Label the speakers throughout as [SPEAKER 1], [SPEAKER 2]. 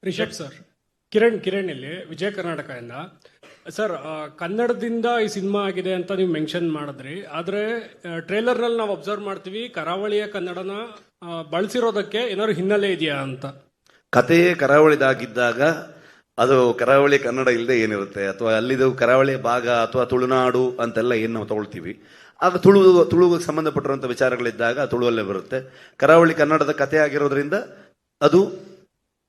[SPEAKER 1] Rishabh sir, Kiran ಇಲ್ಲಿ ವಿಜಯ ಕರ್ನಾಟಕದಿಂದ. Sir, ಕನ್ನಡದಿಂದ ಈ ಸಿನಿಮಾ ಆಗಿದೆ ಅಂತ ನೀವು ಮೆನ್ಷನ್ ಮಾಡಿದ್ರಿ. ಆದರೆ ಟ್ರೇಲರ್ನಲ್ಲಿ ನಾವು ಅಬ್ಸರ್ವ್ ಮಾಡ್ತೀವಿ ಕರಾವಳಿಯ ಕನ್ನಡನ ಬಳಸಿರೋದಕ್ಕೆ ಏನಾದ್ರು ಹಿನ್ನೆಲೆ ಇದೆಯಾ ಅಂತ.
[SPEAKER 2] ಕಥೆಯೇ ಕರಾವಳಿದಾಗಿದ್ದಾಗ ಅದು ಕರಾವಳಿ ಕನ್ನಡ ಇಲ್ಲದೆ ಏನಿರುತ್ತೆ, ಅಥವಾ ಅಲ್ಲಿದು ಕರಾವಳಿ ಭಾಗ ಅಥವಾ ತುಳುನಾಡು ಅಂತೆಲ್ಲ ಏನು ನಾವು ತಗೊಳ್ತೀವಿ, ಆಗ ತುಳುವಿಗೆ ಸಂಬಂಧಪಟ್ಟಿರುವಂಥ ವಿಚಾರಗಳಿದ್ದಾಗ ತುಳುವಲ್ಲೇ ಬರುತ್ತೆ. ಕರಾವಳಿ ಕನ್ನಡದ ಕಥೆ ಆಗಿರೋದ್ರಿಂದ ಅದು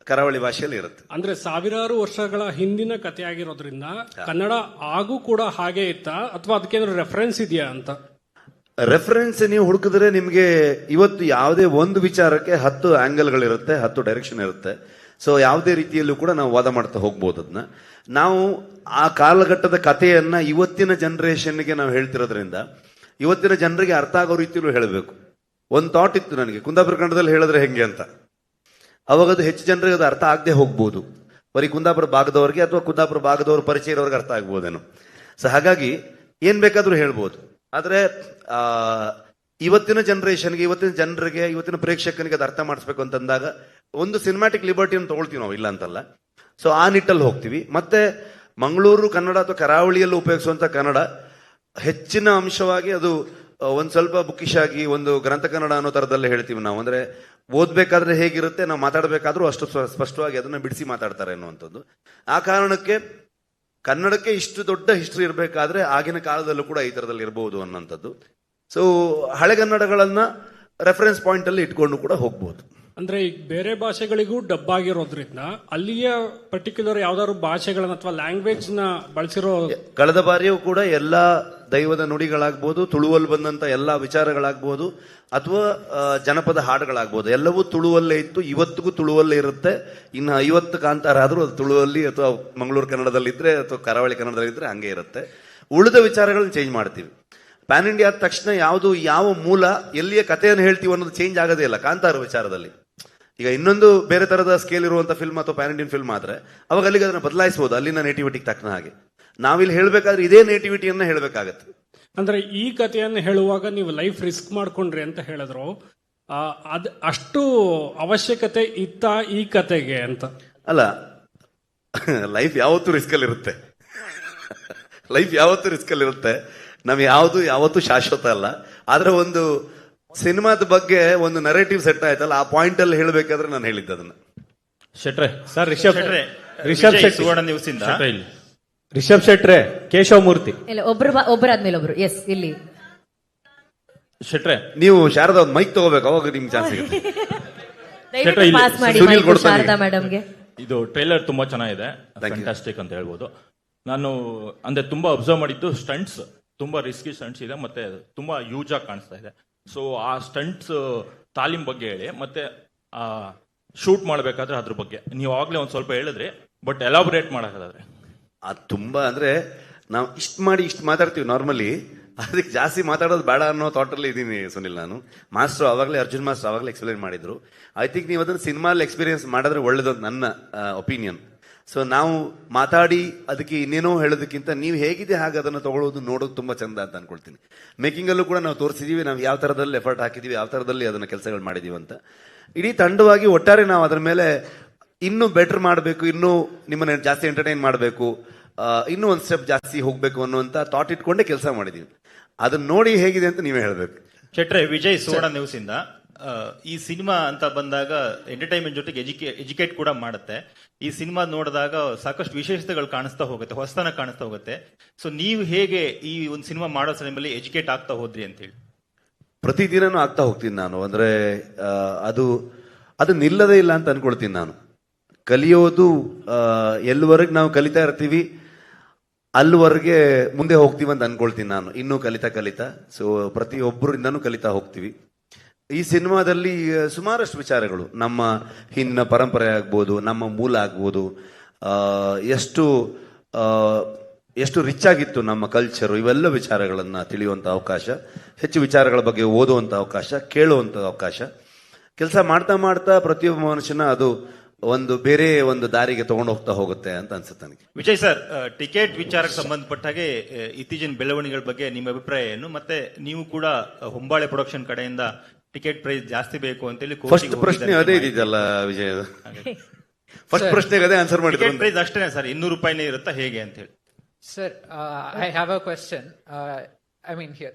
[SPEAKER 2] ಕರಾವಳಿ ಭಾಷೆಯಲ್ಲಿ ಇರುತ್ತೆ.
[SPEAKER 1] ಅಂದ್ರೆ ಸಾವಿರಾರು ವರ್ಷಗಳ ಹಿಂದಿನ ಕಥೆ ಆಗಿರೋದ್ರಿಂದ ಕನ್ನಡ ಆಗೂ ಕೂಡ ಹಾಗೆ ಇತ್ತಾ, ಅಥವಾ ಅದಕ್ಕೇನಾದ್ರು ರೆಫರೆನ್ಸ್ ಇದೆಯಾ ಅಂತ?
[SPEAKER 2] ರೆಫರೆನ್ಸ್ ನೀವು ಹುಡುಕಿದ್ರೆ ನಿಮಗೆ ಇವತ್ತು ಯಾವುದೇ ಒಂದು ವಿಚಾರಕ್ಕೆ 10 ಆಂಗಲ್ಗಳಿರುತ್ತೆ, 10 ಡೈರೆಕ್ಷನ್ ಇರುತ್ತೆ. ಸೊ ಯಾವುದೇ ರೀತಿಯಲ್ಲೂ ಕೂಡ ನಾವು ವಾದ ಮಾಡ್ತಾ ಹೋಗ್ಬೋದು. ಅದನ್ನ ನಾವು ಆ ಕಾಲಘಟ್ಟದ ಕಥೆಯನ್ನ ಇವತ್ತಿನ ಜನರೇಷನ್ಗೆ ನಾವು ಹೇಳ್ತಿರೋದ್ರಿಂದ ಇವತ್ತಿನ ಜನರಿಗೆ ಅರ್ಥ ಆಗೋ ರೀತಿಯಲ್ಲೂ ಹೇಳಬೇಕು. ಒಂದು ಥಾಟ್ ಇತ್ತು ನನಗೆ, ಕುಂದಾಪುರ ಕನ್ನಡದಲ್ಲಿ ಹೇಳಿದ್ರೆ ಹೆಂಗೆ ಅಂತ. ಅವಾಗ ಅದು ಹೆಚ್ಚು ಜನರಿಗೆ ಅದು ಅರ್ಥ ಆಗದೆ ಹೋಗ್ಬೋದು, ಬರೀ ಕುಂದಾಪುರ ಭಾಗದವ್ರಿಗೆ ಅಥವಾ ಕುಂದಾಪುರ ಭಾಗದವ್ರ ಪರಿಚಯ ಇರೋರಿಗೆ ಅರ್ಥ ಆಗ್ಬೋದೇನೋ. ಸೊ ಹಾಗಾಗಿ ಏನ್ ಬೇಕಾದ್ರೂ ಹೇಳ್ಬೋದು. ಆದ್ರೆ ಇವತ್ತಿನ ಜನರೇಷನ್ಗೆ, ಇವತ್ತಿನ ಜನರಿಗೆ, ಇವತ್ತಿನ ಪ್ರೇಕ್ಷಕನಿಗೆ ಅದು ಅರ್ಥ ಮಾಡಿಸ್ಬೇಕು ಅಂತಂದಾಗ ಒಂದು ಸಿನಿಮ್ಯಾಟಿಕ್ ಲಿಬರ್ಟಿಯನ್ನು ತಗೊಳ್ತೀವಿ ನಾವು, ಇಲ್ಲ ಅಂತಲ್ಲ. ಸೊ ಆ ನಿಟ್ಟಲ್ಲಿ ಹೋಗ್ತೀವಿ. ಮತ್ತೆ ಮಂಗಳೂರು ಕನ್ನಡ ಅಥವಾ ಕರಾವಳಿಯಲ್ಲಿ ಉಪಯೋಗಿಸುವಂತ ಕನ್ನಡ ಹೆಚ್ಚಿನ ಅಂಶವಾಗಿ ಅದು ಒಂದ್ ಸ್ವಲ್ಪ ಬುಕ್ಕಿಶ್ ಆಗಿ ಒಂದು ಗ್ರಂಥ ಕನ್ನಡ ಅನ್ನೋ ತರದಲ್ಲೇ ಹೇಳ್ತೀವಿ ನಾವು. ಅಂದ್ರೆ ಓದ್ಬೇಕಾದ್ರೆ ಹೇಗಿರುತ್ತೆ, ನಾವು ಮಾತಾಡಬೇಕಾದ್ರೂ ಅಷ್ಟು ಸ್ಪಷ್ಟವಾಗಿ ಅದನ್ನ ಬಿಡಿಸಿ ಮಾತಾಡ್ತಾರೆ ಅನ್ನುವಂಥದ್ದು. ಆ ಕಾರಣಕ್ಕೆ ಕನ್ನಡಕ್ಕೆ ಇಷ್ಟು ದೊಡ್ಡ ಹಿಸ್ಟ್ರಿ ಇರಬೇಕಾದ್ರೆ ಆಗಿನ ಕಾಲದಲ್ಲೂ ಕೂಡ ಈ ತರದಲ್ಲಿ ಇರಬಹುದು ಅನ್ನೋಂಥದ್ದು. ಸೊ ಹಳೆಗನ್ನಡಗಳನ್ನ ರೆಫರೆನ್ಸ್ ಪಾಯಿಂಟ್ ಅಲ್ಲಿ ಇಟ್ಕೊಂಡು ಕೂಡ ಹೋಗ್ಬೋದು.
[SPEAKER 1] ಅಂದ್ರೆ ಈಗ ಬೇರೆ ಭಾಷೆಗಳಿಗೂ ಡಬ್ ಆಗಿರೋದ್ರಿಂದ ಅಲ್ಲಿಯ ಪರ್ಟಿಕ್ಯುಲರ್ ಯಾವ್ದಾದ್ರು ಭಾಷೆಗಳನ್ನ ಅಥವಾ ಲ್ಯಾಂಗ್ವೇಜ್ ನ ಬಳಸಿರೋ.
[SPEAKER 2] ಕಳೆದ ಬಾರಿಯೂ ಕೂಡ ಎಲ್ಲಾ ದೈವದ ನುಡಿಗಳಾಗ್ಬೋದು, ತುಳುವಲ್ಲಿ ಬಂದಂತ ಎಲ್ಲಾ ವಿಚಾರಗಳಾಗ್ಬೋದು, ಅಥವಾ ಜನಪದ ಹಾಡುಗಳಾಗ್ಬೋದು, ಎಲ್ಲವೂ ತುಳುವಲ್ಲೇ ಇತ್ತು. ಇವತ್ತಿಗೂ ತುಳುವಲ್ಲೇ ಇರುತ್ತೆ. ಇನ್ನು 50 ಕಾಂತಾರ ಆದ್ರೂ ಅದು ತುಳುವಲ್ಲಿ ಅಥವಾ ಮಂಗಳೂರು ಕನ್ನಡದಲ್ಲಿದ್ರೆ ಅಥವಾ ಕರಾವಳಿ ಕನ್ನಡದಲ್ಲಿದ್ರೆ ಹಂಗೆ ಇರುತ್ತೆ. ಉಳಿದ ವಿಚಾರಗಳನ್ನ ಚೇಂಜ್ ಮಾಡ್ತೀವಿ. ಪ್ಯಾನ್ ಇಂಡಿಯಾ ಆದ ತಕ್ಷಣ ಯಾವ ಮೂಲ ಎಲ್ಲಿಯ ಕಥೆಯನ್ನು ಹೇಳ್ತೀವಿ ಅನ್ನೋದು ಚೇಂಜ್ ಆಗೋದೇ ಇಲ್ಲ. ಕಾಂತಾರ ವಿಚಾರದಲ್ಲಿ ಈಗ ಇನ್ನೊಂದು ಬೇರೆ ತರದ ಸ್ಕೇಲ್ ಇರುವಂತ ಫಿಲ್ಮ್ ಅಥವಾ ಪ್ಯಾನ್ ಇಂಡಿಯನ್ ಫಿಲ್ಮ್ ಆದ್ರೆ ಅವಾಗ ಅಲ್ಲಿಗೆ ಅದನ್ನ ಬದಲಾಯಿಸಬಹುದು, ಅಲ್ಲಿನ ನೇಟಿವಿಟಿಗೆ ತಕ್ಕನ ಹಾಗೆ. ನಾವಿಲ್ಲಿ ಹೇಳ್ಬೇಕಾದ್ರೆ ಇದೇ ನೇಟಿವಿಟಿಯನ್ನ ಹೇಳ್ಬೇಕಾಗತ್ತೆ.
[SPEAKER 1] ಅಂದ್ರೆ ಈ ಕಥೆಯನ್ನು ಹೇಳುವಾಗ ನೀವು ಲೈಫ್ ರಿಸ್ಕ್ ಮಾಡ್ಕೊಂಡ್ರಿ ಅಂತ ಹೇಳಿದ್ರು, ಅಷ್ಟು ಅವಶ್ಯಕತೆ ಇತ್ತ ಈ ಕತೆಗೆ ಅಂತ?
[SPEAKER 2] ಅಲ್ಲ, ಲೈಫ್ ಯಾವತ್ತೂ ರಿಸ್ಕ್ ಅಲ್ಲಿ ಇರುತ್ತೆ. ಲೈಫ್ ಯಾವತ್ತೂ ರಿಸ್ಕ್ ಅಲ್ಲಿ ಇರುತ್ತೆ. ನಮ್ ಯಾವತ್ತೂ ಶಾಶ್ವತ ಅಲ್ಲ. ಆದ್ರೆ ಒಂದು ಸಿನಿಮಾದ ಬಗ್ಗೆ ಒಂದು ನರೇಟಿವ್ ಸೆಟ್ ಆಯ್ತಲ್ಲ, ಆ ಪಾಯಿಂಟ್ ಅಲ್ಲಿ ಹೇಳ್ಬೇಕಾದ್ರೆ ನಾನು ಹೇಳಿದ್ದೆ ಅದನ್ನ.
[SPEAKER 3] ಶೆಟ್ರೆ
[SPEAKER 4] ಸರ್, ರಿಷಬ್ ಶೆಟ್ಟಿ ಸುವರ್ಣ ನ್ಯೂಸ್ ಇಂದ.
[SPEAKER 3] ರಿಷಬ್ ಶೆಟ್ರೆ, ಕೇಶವ್ ಮೂರ್ತಿ.
[SPEAKER 5] ಇಲ್ಲ, ಒಬ್ಬರಾದ್ಮೇಲೆ ಒಬ್ರು. ಎಸ್, ಇಲ್ಲಿ
[SPEAKER 3] ಶೆಟ್ರೆ,
[SPEAKER 2] ನೀವು ಶಾರದಾ ಒಂದು ಮೈಕ್ ತಗೋಬೇಕು, ಅವಾಗ ನಿಮ್ಗೆ ಚಾನ್ಸ್ ಸಿಗುತ್ತೆ.
[SPEAKER 5] ದಯವಿಟ್ಟು ಪಾಸ್ ಮಾಡಿ
[SPEAKER 2] ಸುನೀಲ್
[SPEAKER 5] mic ಶಾರದಾ ಮೇಡಮ್ಗೆ.
[SPEAKER 3] ಇದು ಟ್ರೈಲರ್ ತುಂಬಾ ಚೆನ್ನಾಗಿದೆ, ಫ್ಯಾಂಟಾಸ್ಟಿಕ್ ಅಂತ ಹೇಳ್ಬೋದು. ನಾನು ಅಂದ್ರೆ ತುಂಬಾ ಅಬ್ಸರ್ವ್ ಮಾಡಿದ್ದು ಸ್ಟಂಟ್ಸ್ ತುಂಬಾ ರಿಸ್ಕಿ ಸ್ಟಂಟ್ಸ್ ಇದೆ, ಮತ್ತೆ ತುಂಬಾ ಯೂಸ್ ಆಗಿ ಕಾಣಿಸ್ತಾ ಇದೆ. ಸೊ ಆ ಸ್ಟಂಟ್ಸ್ ತಾಲೀಮ್ ಬಗ್ಗೆ ಹೇಳಿ, ಮತ್ತೆ ಶೂಟ್ ಮಾಡ್ಬೇಕಾದ್ರೆ ಅದ್ರ ಬಗ್ಗೆ ನೀವು ಆಗ್ಲೇ ಒಂದ್ ಸ್ವಲ್ಪ ಹೇಳಿದ್ರಿ, ಬಟ್ ಎಲಾಬರೇಟ್ ಮಾಡಕ್ಕಾದ್ರೆ
[SPEAKER 2] ಅದು ತುಂಬಾ ಅಂದ್ರೆ ನಾವು ಇಷ್ಟು ಮಾತಾಡ್ತೀವಿ ನಾರ್ಮಲಿ, ಅದಕ್ಕೆ ಜಾಸ್ತಿ ಮಾತಾಡೋದು ಬೇಡ ಅನ್ನೋ ಥಾಟಲ್ಲಿ ಇದ್ದೀನಿ ಸುನಿಲ್. ನಾನು ಮಾಸ್ಟರ್ ಅವಾಗಲೇ, ಅರ್ಜುನ್ ಮಾಸ್ಟರ್ ಅವಾಗಲೇ ಎಕ್ಸ್ಪ್ಲೈನ್ ಮಾಡಿದ್ರು. ಐ ಥಿಂಕ್ ನೀವು ಅದನ್ನು ಸಿನಿಮಾಲ್ಲಿ ಎಕ್ಸ್ಪೀರಿಯನ್ಸ್ ಮಾಡಿದ್ರೆ ಒಳ್ಳೇದು, ನನ್ನ ಒಪಿನಿಯನ್. ಸೊ ನಾವು ಮಾತಾಡಿ ಅದಕ್ಕೆ ಇನ್ನೇನೋ ಹೇಳೋದಕ್ಕಿಂತ ನೀವು ಹೇಗಿದೆ ಹಾಗೆ ಅದನ್ನು ತಗೊಳ್ಳೋದು, ನೋಡೋದು ತುಂಬಾ ಚಂದ ಅಂತ ಅನ್ಕೊಳ್ತೀನಿ. ಮೇಕಿಂಗ್ ಅಲ್ಲೂ ಕೂಡ ನಾವು ತೋರಿಸಿದೀವಿ, ನಾವು ಯಾವ ತರದಲ್ಲಿ ಎಫರ್ಟ್ ಹಾಕಿದೀವಿ, ಯಾವ ತರದಲ್ಲಿ ಅದನ್ನ ಕೆಲಸಗಳು ಮಾಡಿದೀವಿ ಅಂತ. ಇಡೀ ತಂಡವಾಗಿ ಒಟ್ಟಾರೆ ನಾವು ಅದರ ಮೇಲೆ ಇನ್ನೂ ಬೆಟರ್ ಮಾಡಬೇಕು, ಇನ್ನೂ ನಿಮ್ಮನ್ನ ಜಾಸ್ತಿ ಎಂಟರ್ಟೈನ್ ಮಾಡಬೇಕು, ಇನ್ನೂ ಒಂದು ಸ್ಟೆಪ್ ಜಾಸ್ತಿ ಹೋಗ್ಬೇಕು ಅನ್ನುವಂತ ಥಾಟ್ ಇಟ್ಕೊಂಡೇ ಕೆಲಸ ಮಾಡಿದೀವಿ. ಅದನ್ನ ನೋಡಿ ಹೇಗಿದೆ ಅಂತ ನೀವೇ ಹೇಳ್ಬೇಕು.
[SPEAKER 4] ಶೆಟ್ರೆ, ವಿಜಯ್ ಸುವರ್ಣ ನ್ಯೂಸ್ ಇಂದ. ಈ ಸಿನಿಮಾ ಅಂತ ಬಂದಾಗ ಎಂಟರ್ಟೈನ್ಮೆಂಟ್ ಜೊತೆಗೆ ಎಜುಕೇಟ್ ಕೂಡ ಮಾಡುತ್ತೆ. ಈ ಸಿನಿಮಾ ನೋಡಿದಾಗ ಸಾಕಷ್ಟು ವಿಶೇಷತೆಗಳು ಕಾಣಿಸ್ತಾ ಹೋಗುತ್ತೆ, ಹೊಸತನ ಕಾಣಿಸ್ತಾ ಹೋಗುತ್ತೆ. ಸೊ ನೀವು ಹೇಗೆ ಈ ಒಂದು ಸಿನಿಮಾ ಮಾಡೋ ಸಮಯದಲ್ಲಿ ಎಜುಕೇಟ್ ಆಗ್ತಾ ಹೋದ್ರಿ ಅಂತ ಹೇಳಿ?
[SPEAKER 2] ಪ್ರತಿದಿನನೂ ಆಗ್ತಾ ಹೋಗ್ತೀನಿ ನಾನು. ಅಂದ್ರೆ ಅದು ನಿಲ್ಲದೇ ಇಲ್ಲ ಅಂತ ಅನ್ಕೊಳ್ತೀನಿ ನಾನು. ಕಲಿಯೋದು ಎಲ್ಲಿವರೆಗೆ ನಾವು ಕಲಿತಾ ಇರ್ತೀವಿ ಅಲ್ಲಿವರೆಗೆ ಮುಂದೆ ಹೋಗ್ತೀವಿ ಅಂತ ಅನ್ಕೊಳ್ತೀನಿ ನಾನು. ಇನ್ನೂ ಕಲಿತಾ ಸೊ ಪ್ರತಿಯೊಬ್ಬರಿಂದನೂ ಕಲಿತಾ ಹೋಗ್ತೀವಿ. ಈ ಸಿನಿಮಾದಲ್ಲಿ ಸುಮಾರಷ್ಟು ವಿಚಾರಗಳು, ನಮ್ಮ ಹಿಂದಿನ ಪರಂಪರೆ ಆಗ್ಬೋದು, ನಮ್ಮ ಮೂಲ ಆಗ್ಬೋದು, ಎಷ್ಟು ರಿಚ್ ಆಗಿತ್ತು ನಮ್ಮ ಕಲ್ಚರು, ಇವೆಲ್ಲ ವಿಚಾರಗಳನ್ನ ತಿಳಿಯುವಂತ ಅವಕಾಶ, ಹೆಚ್ಚು ವಿಚಾರಗಳ ಬಗ್ಗೆ ಓದುವಂತ ಅವಕಾಶ, ಕೇಳುವಂತ ಅವಕಾಶ. ಕೆಲಸ ಮಾಡ್ತಾ ಪ್ರತಿಯೊಬ್ಬ ಮನುಷ್ಯನ ಅದು ಒಂದು ಬೇರೆ ಒಂದು ದಾರಿಗೆ ತಗೊಂಡು ಹೋಗುತ್ತೆ ಅಂತ ಅನ್ಸುತ್ತೆ ನನಗೆ.
[SPEAKER 4] ವಿಜಯ್ ಸರ್, ಟಿಕೆಟ್ ವಿಚಾರಕ್ಕೆ ಸಂಬಂಧಪಟ್ಟ ಹಾಗೆ ಇತ್ತೀಚಿನ ಬೆಳವಣಿಗೆಗಳ ಬಗ್ಗೆ ನಿಮ್ಮ ಅಭಿಪ್ರಾಯ ಏನು? ಮತ್ತೆ ನೀವು ಕೂಡ ಹೊಂಬಾಳೆ ಪ್ರೊಡಕ್ಷನ್ ಕಡೆಯಿಂದ ಟಿಕೆಟ್ ಪ್ರೈಸ್ ಜಾಸ್ತಿ ಬೇಕು ಅಂತೇಳಿ
[SPEAKER 2] ಫಸ್ಟ್ ಪ್ರಶ್ನೆ ಅದೇ ಇದೆಯಲ್ಲ ವಿಜಯ್. ಫಸ್ಟ್ ಪ್ರಶ್ನೆಗೆ ಅದೇ ಆನ್ಸರ್ ಮಾಡಿದ್ರು
[SPEAKER 4] ಟಿಕೆಟ್ ಪ್ರೈಸ್ ಅಷ್ಟೇನೆ ಸರ್, 200 ರೂಪಾಯಿನೇ ಇರುತ್ತಾ ಹೇಗೆ ಅಂತ ಹೇಳಿ?
[SPEAKER 6] Sir, I have a question. I mean here.